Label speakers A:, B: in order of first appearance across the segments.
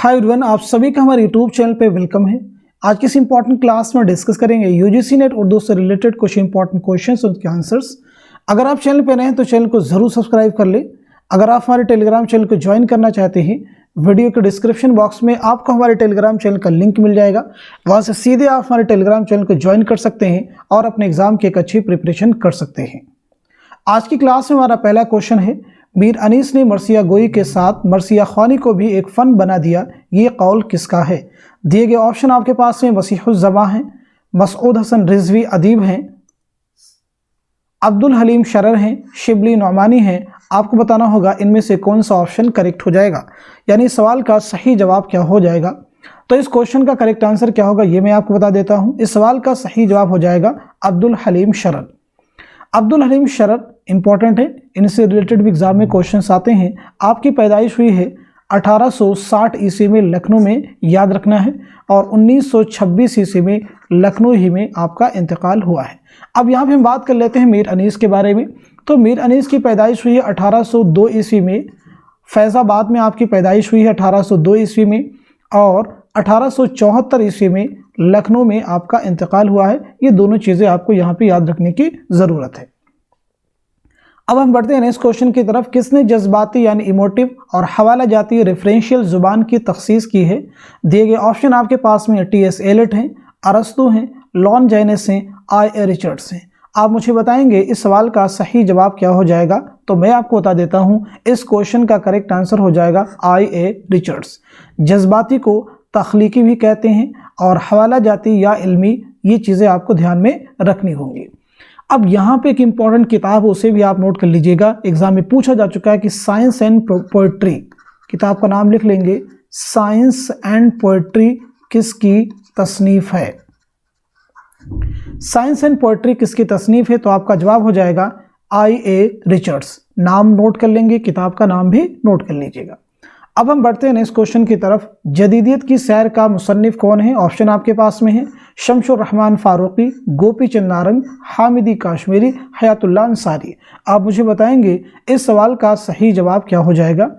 A: Hi everyone, आप सभी का हमारे यूट्यूब चैनल पे वेलकम है। आज की इस इंपॉर्टेंट क्लास में डिस्कस करेंगे यूजीसी नेट उर्दू से रिलेटेड कुछ इंपॉर्टेंट क्वेश्चंस और उनके आंसर्स। अगर आप चैनल पे नए हैं तो चैनल को ज़रूर सब्सक्राइब कर लें। अगर आप हमारे टेलीग्राम चैनल को ज्वाइन करना चाहते हैं, वीडियो के डिस्क्रिप्शन बॉक्स में आपको हमारे टेलीग्राम चैनल का लिंक मिल जाएगा। वहाँ से सीधे आप हमारे टेलीग्राम चैनल को ज्वाइन कर सकते हैं और अपने एग्जाम की एक अच्छी प्रिपरेशन कर सकते हैं। आज की क्लास में हमारा पहला क्वेश्चन है, मीर अनीस ने मरसिया गोई के साथ मरसिया ख्वानी को भी एक फ़न बना दिया, ये कौल किसका है? दिए गए ऑप्शन आपके पास में मसीहुज़्ज़बां हैं, मसऊद हसन रिजवी अदीब हैं, अब्दुल हलीम शरर हैं, शिबली नौमानी हैं। आपको बताना होगा इनमें से कौन सा ऑप्शन करेक्ट हो जाएगा, यानी सवाल का सही जवाब क्या हो जाएगा। तो इस क्वेश्चन का करेक्ट आंसर क्या होगा ये मैं आपको बता देता हूँ। इस सवाल का सही जवाब हो जाएगा अब्दुल हलीम शरर। अब्दुल हलीम शरर इंपॉर्टेंट है, इनसे रिलेटेड भी एग्जाम में क्वेश्चंस आते हैं। आपकी पैदाइश हुई है 1860 ईस्वी में लखनऊ में, याद रखना है, और 1926 ईस्वी में लखनऊ ही में आपका इंतकाल हुआ है। अब यहाँ पे हम बात कर लेते हैं मीर अनीस के बारे में। तो मीर अनीस की पैदाइश हुई है 1802 ईस्वी में, फैज़ाबाद में आपकी पैदाइश हुई है 1802 ईस्वी में, और 1874 ईस्वी में लखनऊ में आपका इंतकाल हुआ है। ये दोनों चीज़ें आपको यहाँ पे याद रखने की ज़रूरत है। अब हम बढ़ते हैं नेक्स्ट क्वेश्चन की तरफ। किसने जज्बाती यानी इमोटिव और हवाला जाती रेफरेंशियल ज़ुबान की तखसीस की है? दिए गए ऑप्शन आपके पास में टी.एस. एलियट हैं, अरस्तू हैं, लॉन जेनिस हैं, आई.ए. रिचर्ड्स हैं। आप मुझे बताएंगे इस सवाल का सही जवाब क्या हो जाएगा। तो मैं आपको बता देता हूँ, इस क्वेश्चन का करेक्ट आंसर हो जाएगा आई.ए. रिचर्ड्स। जज्बाती को तख्लीकी भी कहते हैं और हवाला जाती या इल्मी, ये चीज़ें आपको ध्यान में रखनी होंगी। अब यहाँ पे एक इम्पॉर्टेंट किताब है, उसे भी आप नोट कर लीजिएगा। एग्जाम में पूछा जा चुका है कि साइंस एंड पोएट्री, किताब का नाम लिख लेंगे। साइंस एंड पोएट्री किसकी तसनीफ है? साइंस एंड पोएट्री किसकी तसनीफ है? तो आपका जवाब हो जाएगा आई.ए. रिचर्ड्स। नाम नोट कर लेंगे, किताब का नाम भी नोट कर लीजिएगा। अब हम बढ़ते हैं नेक्स्ट क्वेश्चन की तरफ। जदीदियत की सैर का मुसन्निफ कौन है? ऑप्शन आपके पास में है शमशुर रहमान फारूकी, गोपी चंद नारंग, हामिदी काश्मीरी, हयातुल्लाह अंसारी। आप मुझे बताएंगे इस सवाल का सही जवाब क्या हो जाएगा।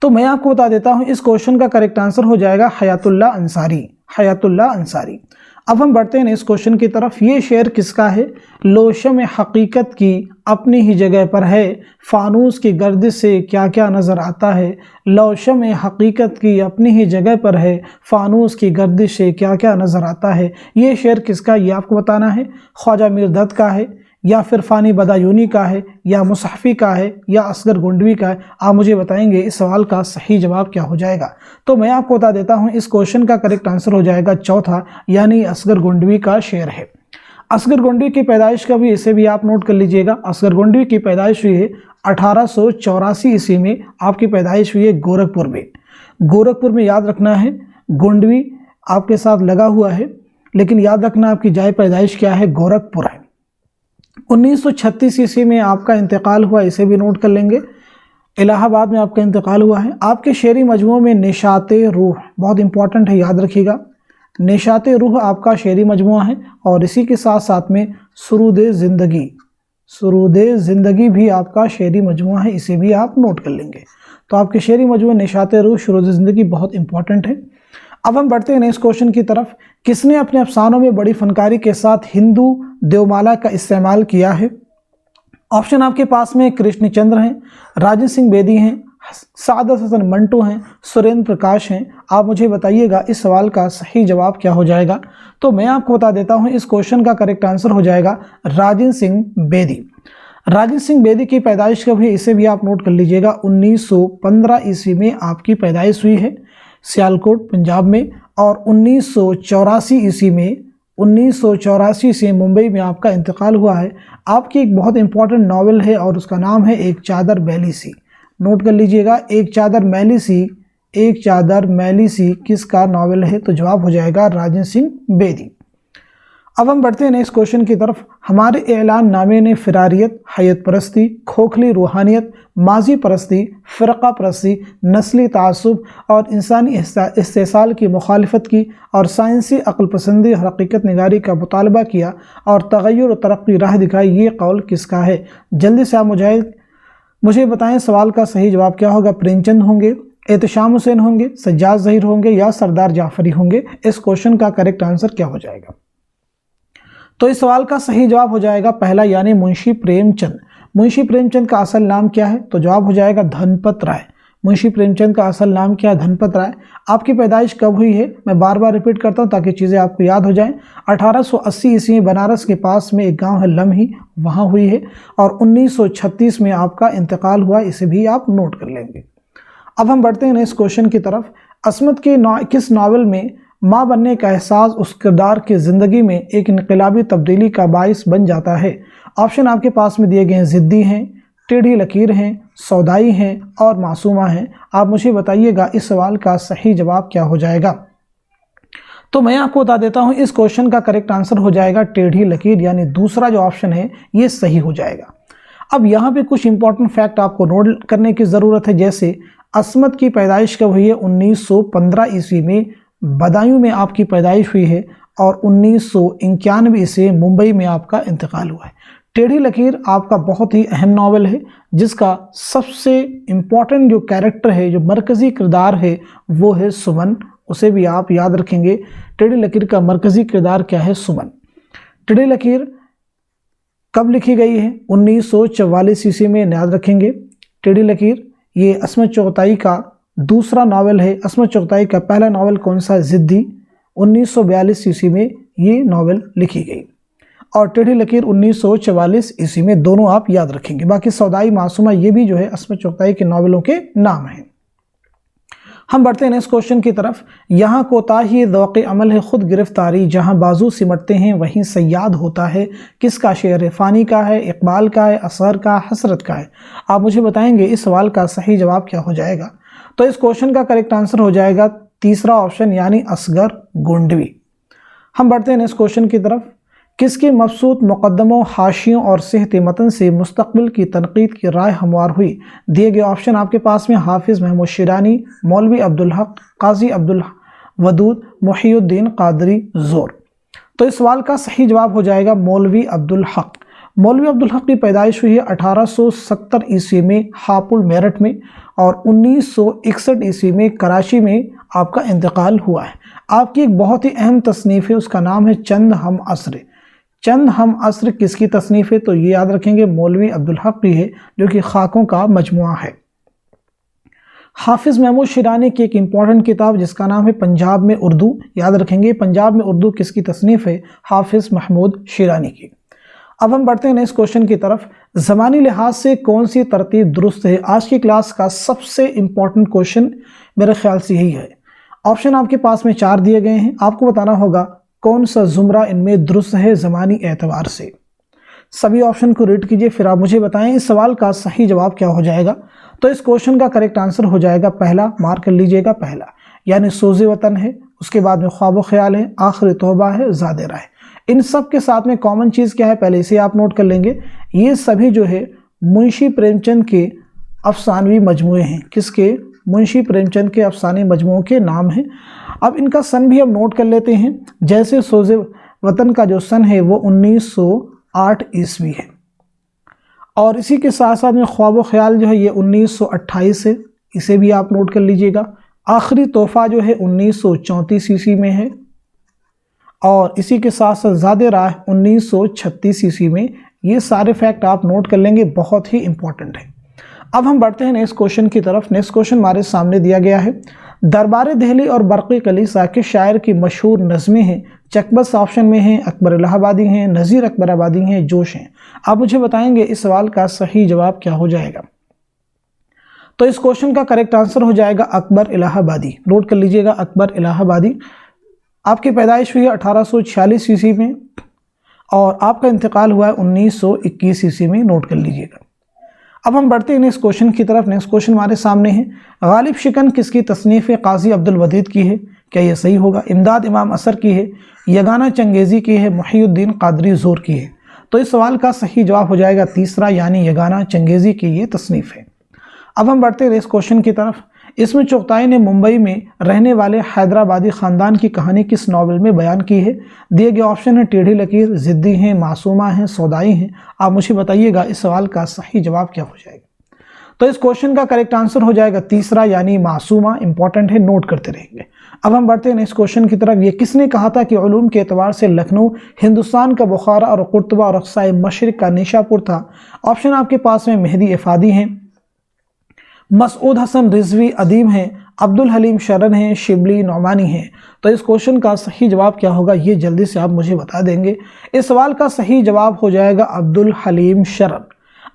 A: तो मैं आपको बता देता हूं, इस क्वेश्चन का करेक्ट आंसर हो जाएगा हयातुल्लाह अंसारी, हयातुल्लाह अंसारी। अब हम बढ़ते हैं इस क्वेश्चन की तरफ। ये शेर किसका है? लोशम हकीकत की अपनी ही जगह पर है, फानूस की गर्दिश से क्या क्या नज़र आता है। लोशम हकीकत की अपनी ही जगह पर है, फानूस की गर्दिश से क्या क्या नज़र आता है। ये शेर किसका, ये आपको बताना है। ख्वाजा मीर दत्त का है, या फिर फ़ानी बदायूनी का है, या मुसहफ़ी का है, या असगर गोंडवी का है। आप मुझे बताएंगे इस सवाल का सही जवाब क्या हो जाएगा। तो मैं आपको बता देता हूँ, इस क्वेश्चन का करेक्ट आंसर हो जाएगा चौथा, यानी असगर गोंडवी का शेर है। असगर गोंडवी की पैदाइश का भी, इसे भी आप नोट कर लीजिएगा। असगर गोंडवी की पैदाइश हुई है 1884 ईस्वी में, आपकी पैदाइश हुई है गोरखपुर में। गोरखपुर में, याद रखना है, गोंडवी आपके साथ लगा हुआ है, लेकिन याद रखना आपकी जाए पैदाइश क्या है, गोरखपुर है। 1936 ईस्वी में आपका इंतकाल हुआ, इसे भी नोट कर लेंगे। इलाहाबाद में आपका इंतकाल हुआ है। आपके शेरी मजमू में निशाते रूह बहुत इंपॉर्टेंट है, याद रखिएगा। निशाते रूह आपका शेरी मजमुआ है, और इसी के साथ साथ में सुरूदे ज़िंदगी, सुरूदे ज़िंदगी भी आपका शेरी मजमुआ है, इसे भी आप नोट कर लेंगे। तो आपके शेरी मजमू निशाते रूह, सुरूदे ज़िंदगी बहुत इंपॉर्टेंट है। अब हम बढ़ते हैं नेक्स्ट क्वेश्चन की तरफ। किसने अपने अफसानों में बड़ी फनकारी के साथ हिंदू देवमाला का इस्तेमाल किया है? ऑप्शन आपके पास में कृष्णचंद्र हैं, राजन सिंह बेदी हैं, सादत हसन मंटू हैं, सुरेंद्र प्रकाश हैं। आप मुझे बताइएगा इस सवाल का सही जवाब क्या हो जाएगा। तो मैं आपको बता देता हूं, इस क्वेश्चन का करेक्ट आंसर हो जाएगा राजन सिंह बेदी। राजन सिंह बेदी की पैदाइश कब है, इसे भी आप नोट कर लीजिएगा। 1915 ईस्वी में आपकी पैदाइश हुई है सियालकोट पंजाब में, और 1984 ईस्वी में, 1984 से मुंबई में आपका इंतकाल हुआ है। आपकी एक बहुत इंपॉर्टेंट नावल है और उसका नाम है एक चादर मैली सी। नोट कर लीजिएगा, एक चादर मैली सी, एक चादर मैली सी किसका नावल है? तो जवाब हो जाएगा राजन सिंह बेदी। अब हम बढ़ते हैं नेक्स्ट क्वेश्चन की तरफ। हमारे एलान नामे ने फिरारियत, हयत परस्ती, खोखली रूहानियत, माजी परस्ती, फ़िरक़ा परस्ती, नस्ली तासुब और इंसानी इस्तेसाल की मुखालफत की, और साइंसी अक्ल पसंदी और हकीकत निगारी का मुतालबा किया, और तग़य्युर और तरक्की राह दिखाई। ये कौल किसका है? जल्दी से आप मुझे बताएं सवाल का सही जवाब क्या होगा। प्रेमचंद होंगे, एहतशाम हुसैन होंगे, सज्जाद ज़हीर होंगे या सरदार जाफरी होंगे? इस क्वेश्चन का करेक्ट आंसर क्या हो जाएगा? तो इस सवाल का सही जवाब हो जाएगा पहला, यानी मुंशी प्रेमचंद। मुंशी प्रेमचंद का असल नाम क्या है? तो जवाब हो जाएगा धनपत राय। मुंशी प्रेमचंद का असल नाम क्या है? धनपत राय। आपकी पैदाइश कब हुई है? मैं बार बार रिपीट करता हूं ताकि चीज़ें आपको याद हो जाएं। 1880 ईस्वी में बनारस के पास में एक गांव है लम्ही, वहां हुई है, और 1936 में आपका इंतकाल हुआ, इसे भी आप नोट कर लेंगे। अब हम बढ़ते हैं इस क्वेश्चन की तरफ। अस्मत के किस नावल में माँ बनने का एहसास उस किरदार की ज़िंदगी में एक इनकलाबी तब्दीली का बाइस बन जाता है? ऑप्शन आपके पास में दिए गए हैं, ज़िद्दी हैं, टेढ़ी लकीर हैं, सौदाई हैं और मासूमा हैं। आप मुझे बताइएगा इस सवाल का सही जवाब क्या हो जाएगा? तो मैं आपको बता देता हूं, इस क्वेश्चन का करेक्ट आंसर हो जाएगा टेढ़ी लकीर, यानी दूसरा जो ऑप्शन है ये सही हो जाएगा। अब यहाँ पे कुछ इंपॉर्टेंट फैक्ट आपको नोट करने की ज़रूरत है, जैसे अस्मत की पैदाइश कब हुई है? 1915 ईस्वी में बदायूं में आपकी पैदाइश हुई है, और 1991 से मुंबई में आपका इंतकाल हुआ है। टेढ़ी लकीर आपका बहुत ही अहम नावल है, जिसका सबसे इम्पॉर्टेंट जो कैरेक्टर है, जो मरकज़ी किरदार है, वो है सुमन। उसे भी आप याद रखेंगे। टेढ़ी लकीर का मरकज़ी किरदार क्या है? सुमन। टेढ़ी लकीर कब लिखी गई है? 1944 ईस्वी में, याद रखेंगे। टेढ़ी लकीर ये अस्मत चुगताई का दूसरा नावल है। अस्मत चुगताई का पहला नावल कौन सा? ज़िद्दी। 1942 ईस्वी में ये नावल लिखी गई, और टेढ़ी लकीर 1944 ईस्वी में। दोनों आप याद रखेंगे। बाकी सौदाई, मासूमा, ये भी जो है अस्मत चुगताई के नावलों के नाम हैं। हम बढ़ते हैं नेक्स्ट क्वेश्चन की तरफ। यहाँ कोताही ज़ौक़ अमल है खुद गिरफ्तारी, जहाँ बाजू सिमटते हैं वहीं सयाद होता है। किसका शेर है? फ़ानी का है, इकबाल का है, असगर का, हसरत का है? आप मुझे बताएंगे इस सवाल का सही जवाब क्या हो जाएगा? तो इस क्वेश्चन का करेक्ट आंसर हो जाएगा तीसरा ऑप्शन, यानी असगर गोंडवी। हम बढ़ते हैं नेक्स्ट क्वेश्चन की तरफ। किसके मबसूत मुक़द्दमों, हाशियों और सेहत मतन से मुस्तक़बिल की तनक़ीद की राय हमवार हुई? दिए गए ऑप्शन आपके पास में हाफिज़ महमूद शिरानी, मौलवी अब्दुल हक, काजी अब्दुल वदूद, मुहियुद्दीन क़ादरी ज़ोर। तो इस सवाल का सही जवाब हो जाएगा मौलवी अब्दुल हक। मौलवी अब्दुल हक की पैदाइश हुई है 1870 ईस्वी में हापुल मेरठ में, और 1961 ईस्वी में कराची में आपका इंतकाल हुआ है। आपकी एक बहुत ही अहम तसनीफ़ है, उसका नाम है चंद हम असर। चंद हम असर किसकी तसनीफ़ है? तो ये याद रखेंगे मौलवी अब्दुल हक की है, जो कि खाकों का मजमुआ है। हाफिज़ महमूद शिरानी की एक इम्पॉर्टेंट किताब जिसका नाम है पंजाब में उर्दू, याद रखेंगे पंजाब में उर्दू किसकी तसनीफ़ है? हाफिज़ महमूद शिरानी की। अब हम बढ़ते हैं नेक्स्ट क्वेश्चन की तरफ। ज़मानी लिहाज से कौन सी तरतीब दुरुस्त है? आज की क्लास का सबसे इम्पॉर्टेंट क्वेश्चन मेरे ख्याल से यही है। ऑप्शन आपके पास में 4 दिए गए हैं, आपको बताना होगा कौन सा ज़ुमरा इनमें दुरुस्त है ज़मानी एतबार से। सभी ऑप्शन को रीड कीजिए, फिर आप मुझे बताएं इस सवाल का सही जवाब क्या हो जाएगा। तो इस क्वेश्चन का करेक्ट आंसर हो जाएगा पहला, मार्क कर लीजिएगा पहला, यानी सोज़े वतन है, उसके बाद में ख्वाब ख्याल है, आखिरी तौबा है, ज़ादे राह। इन सब के साथ में कॉमन चीज़ क्या है? पहले इसे आप नोट कर लेंगे। ये सभी जो है मुंशी प्रेमचंद के अफसानवी मजमूए हैं। किसके? मुंशी प्रेमचंद के अफसाने मजमूओं के नाम हैं। अब इनका सन भी हम नोट कर लेते हैं। जैसे सोज़े वतन का जो सन है वो 1908 ईस्वी है, और इसी के साथ साथ में ख्वाब ख्याल जो है ये 1928 है, इसे भी आप नोट कर लीजिएगा। आखिरी तोहफ़ा जो है 1934 ईस्वी में है, और इसी के साथ साथ ज़ादे राह 1936 ईस्वी में। ये सारे फैक्ट आप नोट कर लेंगे, बहुत ही इंपॉर्टेंट है। अब हम बढ़ते हैं नेक्स्ट क्वेश्चन की तरफ। नेक्स्ट क्वेश्चन हमारे सामने दिया गया है। दरबार दिल्ली और बरक़ी कलीसा के शायर की मशहूर नज़में हैं? चकबस ऑप्शन में हैं, अकबर इलाहाबादी हैं, नज़ीर अकबर आबादी हैं, जोश हैं। आप मुझे बताएंगे इस सवाल का सही जवाब क्या हो जाएगा। तो इस क्वेश्चन का करेक्ट आंसर हो जाएगा अकबर इलाहाबादी। नोट कर लीजिएगा अकबर इलाहाबादी। आपकी पैदाइश हुई है 1846 ईस्वी में, और आपका इंतकाल हुआ है 1921 ईस्वी में। नोट कर लीजिएगा। अब हम बढ़ते हैं नेक्स्ट क्वेश्चन की तरफ। नेक्स्ट क्वेश्चन हमारे सामने है। गालिब शिकन किसकी तसनीफ़ काजी अब्दुल वदीद की है? क्या ये सही होगा? इमदाद इमाम असर की है, यगाना चंगेज़ी की है, मुहियुद्दीन क़ादरी ज़ोर की है? तो इस सवाल का सही जवाब हो जाएगा तीसरा, यानी यगाना चंगेज़ी की ये तसनीफ़ है। अब हम बढ़ते हैं नेक्स्ट क्वेश्चन की तरफ। इसमें चुगताई ने मुंबई में रहने वाले हैदराबादी ख़ानदान की कहानी किस नावल में बयान की है? दिए गए ऑप्शन है टेढ़ी लकीर, ज़िद्दी हैं, मासूमा हैं, सौदाई हैं। आप मुझे बताइएगा इस सवाल का सही जवाब क्या हो जाएगा। तो इस क्वेश्चन का करेक्ट आंसर हो जाएगा तीसरा यानी मासूमा। इंपॉर्टेंट है, नोट करते रहेंगे। अब हम बढ़ते हैं नेक्स्ट क्वेश्चन की तरफ। ये किसने कहा था कि उलूम के एतबार से लखनऊ हिंदुस्तान का बुखारा और कुर्तबा और अक्साए मशरिक का निशापुर था? ऑप्शन आपके पास में मेहदी इफादी हैं, मसूद हसन रिजवी अदीब हैं, अब्दुल हलीम शरन हैं, शिबली नौमानी हैं। तो इस क्वेश्चन का सही जवाब क्या होगा ये जल्दी से आप मुझे बता देंगे। इस सवाल का सही जवाब हो जाएगा अब्दुल हलीम शरन।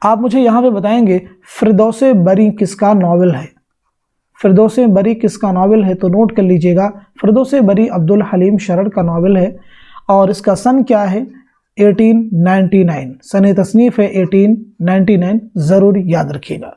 A: आप मुझे यहाँ पे बताएंगे फिरदौस बरी किसका नावल है? फिरदौस बरी किसका नावल है? तो नोट कर लीजिएगा, फिरदौस बरी अब्दुल हलीम शरन का नावल है और इसका सन क्या है? 1899 सन तसनीफ़ है 1899, ज़रूर याद रखिएगा।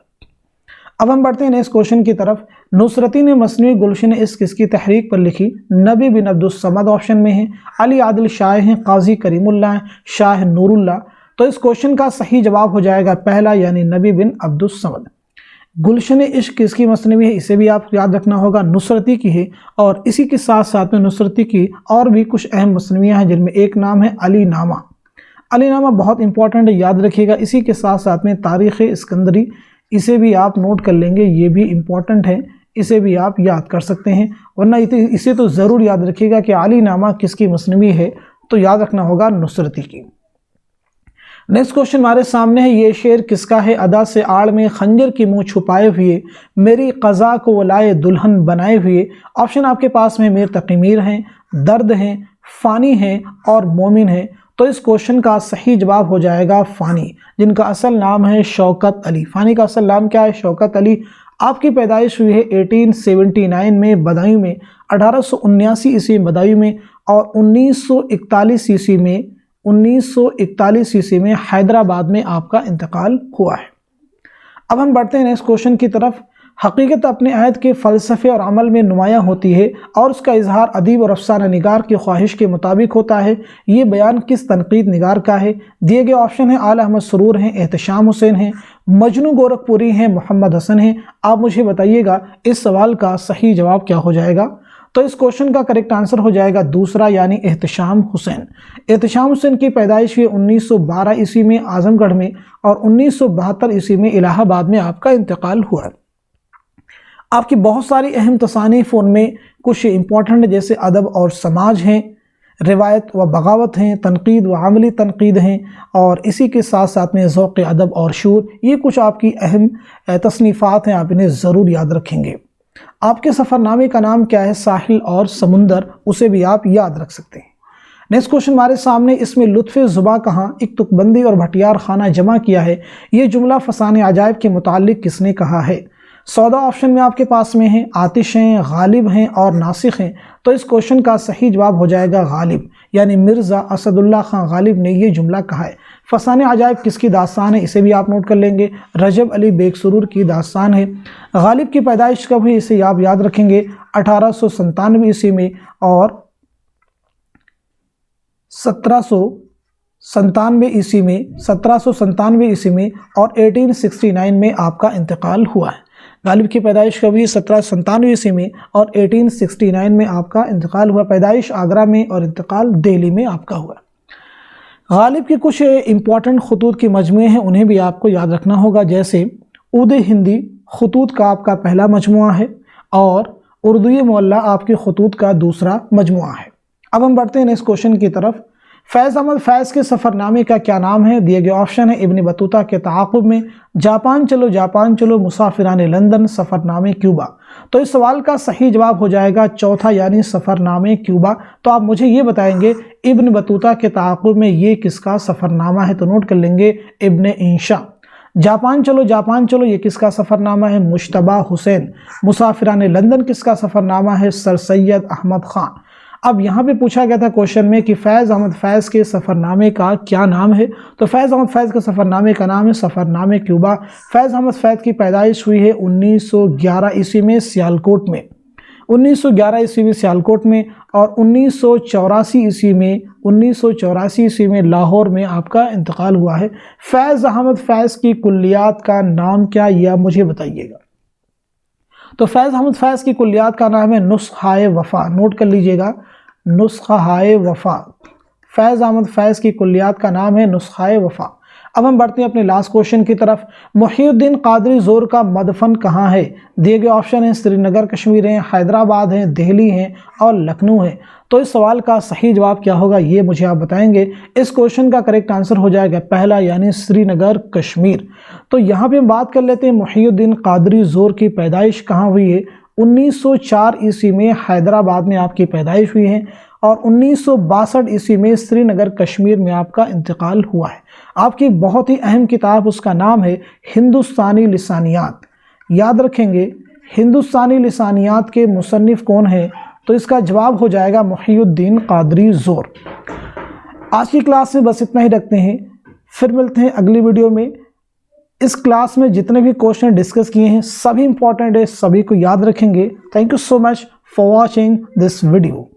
A: अब हम बढ़ते हैं नेक्स्ट क्वेश्चन की तरफ। नुसरती ने मसनवी गुलशन इश्क किसकी तहरीक पर लिखी? नबी बिन अब्दुस्समद ऑप्शन में है, अली आदिल शाह हैं, काजी करीमुल्लाह, शाह नूरुल्लाह। तो इस क्वेश्चन का सही जवाब हो जाएगा पहला यानी नबी बिन अब्दुस्समद। गुलशन इश्क किसकी मसनवी है? इसे भी आप याद रखना होगा, नुसरती की है। और इसी के साथ साथ में नुसरती की और भी कुछ अहम मसनवियाँ हैं जिनमें एक नाम है अली नामा। अली नामा बहुत इंपॉर्टेंट है, याद रखिएगा। इसी के साथ साथ में तारीख़ इस्कंदरी, इसे भी आप नोट कर लेंगे, ये भी इम्पॉर्टेंट है, इसे भी आप याद कर सकते हैं। वरना इसे तो ज़रूर याद रखिएगा कि अली नामा किसकी मसनवी है, तो याद रखना होगा नुसरती की। नेक्स्ट क्वेश्चन हमारे सामने है, ये शेर किसका है? अदा से आड़ में खंजर की मुंह छुपाए हुए, मेरी क़ज़ा को वलाए दुल्हन बनाए हुए। ऑप्शन आपके पास में मीर तकी मीर हैं, दर्द हैं, फ़ानी हैं और मोमिन हैं। तो इस क्वेश्चन का सही जवाब हो जाएगा फ़ानी, जिनका असल नाम है शौकत अली। फ़ानी का असल नाम क्या है? शौकत अली। आपकी पैदाइश हुई है 1879 में बदायूं में, 1879 ईस्वी में बदायूं में और 1941 ईस्वी में हैदराबाद में आपका इंतकाल हुआ है। अब हम बढ़ते हैं नेक्स्ट क्वेश्चन की तरफ। हकीकत अपने अहद के फ़लसफ़े और अमल में नुमायाँ होती है और उसका इजहार अदीब और अफसाना निगार की ख्वाहिश के मुताबिक होता है। ये बयान किस तनकीद निगार का है? दिए गए ऑप्शन हैं आला अहमद सुरूर हैं, एहतशाम हुसैन हैं, मजनू गोरखपुरी हैं, मोहम्मद हसन हैं। आप मुझे बताइएगा इस सवाल का सही जवाब क्या हो जाएगा? तो इस क्वेश्चन का करेक्ट आंसर हो जाएगा दूसरा यानी एहतशाम हुसैन। एहतशाम हुसैन की पैदाइश हुई 1912 ईस्वी में आजमगढ़ में और 1972 ईस्वी में इलाहाबाद में आपका इंतकाल हुआ। आपकी बहुत सारी अहम तसानीफ़, उनमें कुछ इंपॉर्टेंट जैसे अदब और समाज हैं, रिवायत व बगावत हैं, तनकीद व अमली तनकीद हैं और इसी के साथ साथ में ज़ौक़ अदब और शूर। ये कुछ आपकी अहम तसनीफ़ात हैं, आप इन्हें ज़रूर याद रखेंगे। आपके सफ़रनामे का नाम क्या है? साहिल और समुंदर, उसे भी आप याद रख सकते हैं। नेक्स्ट क्वेश्चन हमारे सामने, इसमें लुत्फ़े ज़ुबा कहाँ, एक तुकबंदी और भटियार खाना जमा किया है। ये जुमला फ़साने अजायब के मुताल्लिक़ किसने कहा है? सौदा ऑप्शन में आपके पास में है, आतिश हैं, गालिब हैं और नासिख हैं। तो इस क्वेश्चन का सही जवाब हो जाएगा गालिब, यानी मिर्ज़ा असदुल्ला खां गालिब ने ये जुमला कहा है। फ़साने अजायब किसकी दास्तान है? इसे भी आप नोट कर लेंगे, रजब अली बेग सुरूर की दास्तान है। गालिब की पैदाइश कब हुई इसे आप याद रखेंगे, 1897 ईस्वी में और 1797 ईस्वी में और 1869 में आपका इंतकाल हुआ है। गालिब की पैदाइश कब हुई? 1797 ईस्वी में और 1869 में आपका इंतकाल हुआ। पैदाइश आगरा में और इंतकाल दिल्ली में आपका हुआ। गालिब के कुछ इंपॉर्टेंट खतूत के मजमूए हैं, उन्हें भी आपको याद रखना होगा, जैसे उर्दू हिंदी खतूत का आपका पहला मजमुआ है और उर्दू मुअल्ला आपके खतूत का दूसरा मजमुआ है। अब हम बढ़ते हैं नेक्स्ट क्वेश्चन की तरफ। फैज़ अहमद फैज़ के सफ़रनामे का क्या नाम है? दिए गए ऑप्शन है इब्न बतूता के ताक़ुब में, जापान चलो, मुसाफिराने लंदन, सफ़रनामे क्यूबा। तो इस सवाल का सही जवाब हो जाएगा चौथा यानी सफ़रनामे क्यूबा। तो आप मुझे ये बताएंगे इब्न बतूता के ताक़ुब में ये किसका सफ़रनामा है? तो नोट कर लेंगे इब्न इंशा। जापान चलो ये किसका सफ़रनामा है? मुश्तबा हुसैन। मुसाफिराने लंदन किसका सफ़रनामा है? सर सैयद अहमद ख़ान। अब यहाँ पे पूछा गया था क्वेश्चन में कि फैज़ अहमद फैज़ के सफ़रनामे का क्या नाम है? तो फैज़ अहमद फैज़ के सफ़रनामे का नाम है सफ़रनामे क्यूबा। फैज़ अहमद फैज़ की पैदाइश हुई है 1911 ईस्वी में सियालकोट में, 1911 ईस्वी में सियालकोट में और 1984 ईस्वी में लाहौर में आपका इंतकाल हुआ है। फैज़ अहमद फैज़ की कुल्लियात का नाम क्या, यह मुझे बताइएगा। तो फैज़ अहमद फैज़ की कुल्लियात का नाम है नुस्ख़ाए वफ़ा। नोट कर लीजिएगा, नुस्ख़ाए वफ़ा। फैज़ अहमद फैज़ की कुल्लियात का नाम है नुस्ख़ाए वफ़ा। अब हम बढ़ते हैं अपने लास्ट क्वेश्चन की तरफ। मुहियुद्दीन कादरी ज़ोर का मदफन कहाँ है? दिए गए ऑप्शन हैं श्रीनगर कश्मीर है, हैदराबाद है, दिल्ली है और लखनऊ है। तो इस सवाल का सही जवाब क्या होगा ये मुझे आप बताएंगे। इस क्वेश्चन का करेक्ट आंसर हो जाएगा पहला, यानी श्रीनगर कश्मीर। तो यहाँ पे हम बात कर लेते हैं मुहियुद्दीन कादरी ज़ोर की पैदाइश कहाँ हुई है। 1904 ईस्वी में हैदराबाद में आपकी पैदाइश हुई है और 1962 ईस्वी में श्रीनगर कश्मीर में आपका इंतकाल हुआ है। आपकी बहुत ही अहम किताब, उसका नाम है हिंदुस्तानी लिसानियात। याद रखेंगे हिंदुस्तानी लिसानियात के मुसन्निफ कौन है? तो इसका जवाब हो जाएगा मुहियुद्दीन कादरी ज़ोर। आज की क्लास में बस इतना ही रखते हैं, फिर मिलते हैं अगली वीडियो में। इस क्लास में जितने भी क्वेश्चन डिस्कस किए हैं सभी इंपॉर्टेंट है, सभी को याद रखेंगे। Thank you so much for watching this video.